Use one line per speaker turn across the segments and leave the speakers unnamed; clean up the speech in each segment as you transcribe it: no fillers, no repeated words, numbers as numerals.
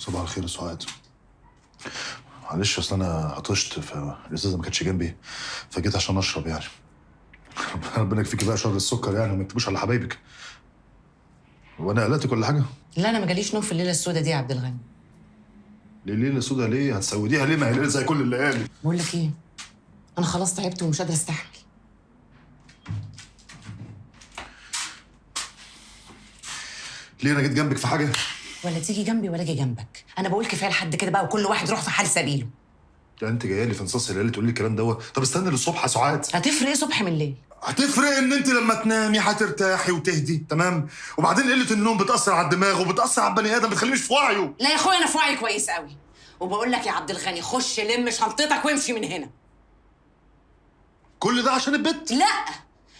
صباح الخير يا سعاد. معلش اصل انا عطشت فالازازه ما كانتش جنبي فجيت عشان اشرب يعني. ربنا يكفيكي بقى شر السكر يعني وما تكتبوش على حبايبك. وانا قلقتك ولا حاجه؟
لا انا ما جاليش نوم في الليله السوداء دي يا عبد الغني.
ليه ليله سودا ليه؟ هتسوديها ليه؟ ما هي ليله زي كل الليالي.
بقول لك ايه، انا خلاص تعبت ومش قادره استحمل.
ليه انا جيت جنبك في حاجه؟
ولا تيجي جنبي ولا اجي جنبك، انا بقول كفايه لحد كده بقى وكل واحد يروح في حال سبيله.
يعني انت جايه لي في نصاص الليالي تقولي لي الكلام دوت؟ طب استنى للصبح يا سعاد.
هتفرق ايه صبح من الليل؟
هتفرق ان انت لما تنامي هترتاحي وتهدي، تمام؟ وبعدين قله النوم بتاثر على الدماغ وبتاثر على البني ادم، بتخليه مش في وعيه.
لا يا اخويا انا في وعي كويس قوي، وبقول لك يا عبد الغني خش لم شنطتك وامشي من هنا.
كل ده عشان البت؟
لا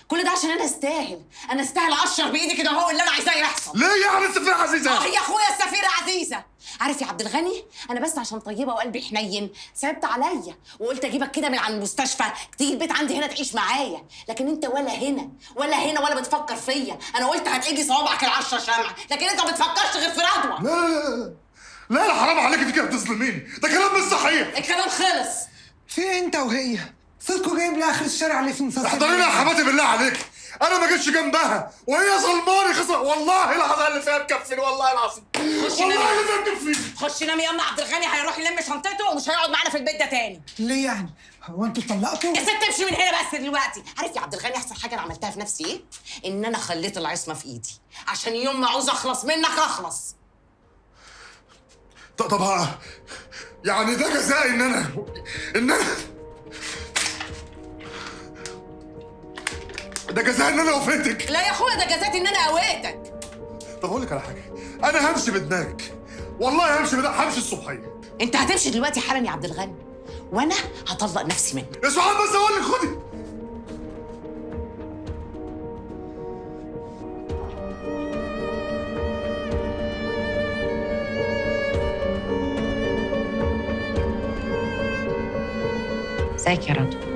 كل ده عشان انا استاهل، انا استاهل اقشر بايدي كده هو اللي انا عايزاه يحصل.
ليه يعني السفيرة عزيزة؟
يا اخويا السفيرة عزيزة. عارف يا عبد الغني انا بس عشان طيبة وقلبي حنين صعبت عليا وقلت اجيبك كده من عند المستشفى تيجي البيت عندي هنا تعيش معايا، لكن انت ولا هنا ولا هنا ولا بتفكر فيا. انا قلت هتقلي صوابعك ال10 شمع، لكن انت ما بتفكرش غير في رضوى.
لا حرام عليك، انت كده بتظلميني، ده كلام مش صحيح.
الكلام خلص.
في انت وهي صدقوا جايب لاخر الشارع اللي في نصاص.
احضري لي يا حماتي بالله عليك، انا ما جيتش جنبها وهي ظلماني والله العظيم اللي فيها مكفيني، والله العظيم والله اللي فيها مكفيني.
خش نام يا عبد الغني، هيروح يلم شنطته ومش هيقعد معانا في البيت ده تاني.
ليه يعني؟ هو انتوا اتطلقتوا؟
يا ست امشي من هنا بس دلوقتي. عارف يا عبد الغني احسن حاجه انا عملتها في نفسي ايه؟ ان انا خليت العصمه في ايدي عشان يوم ما عاوز اخلص منك اخلص.
طب يعني ده جزائي ان انا ده جزاء ان انا وفيتك؟
لا يا اخويا ده جزاتي ان انا قويتك.
طب اقول لك على حاجه، انا همشي بدماغك والله، همشي الصبحيه.
انت هتمشي دلوقتي حالا يا عبد الغني وانا هطلق نفسي منك.
يا سعاد بس اقول لك خدي.
ازيك يا رضوى؟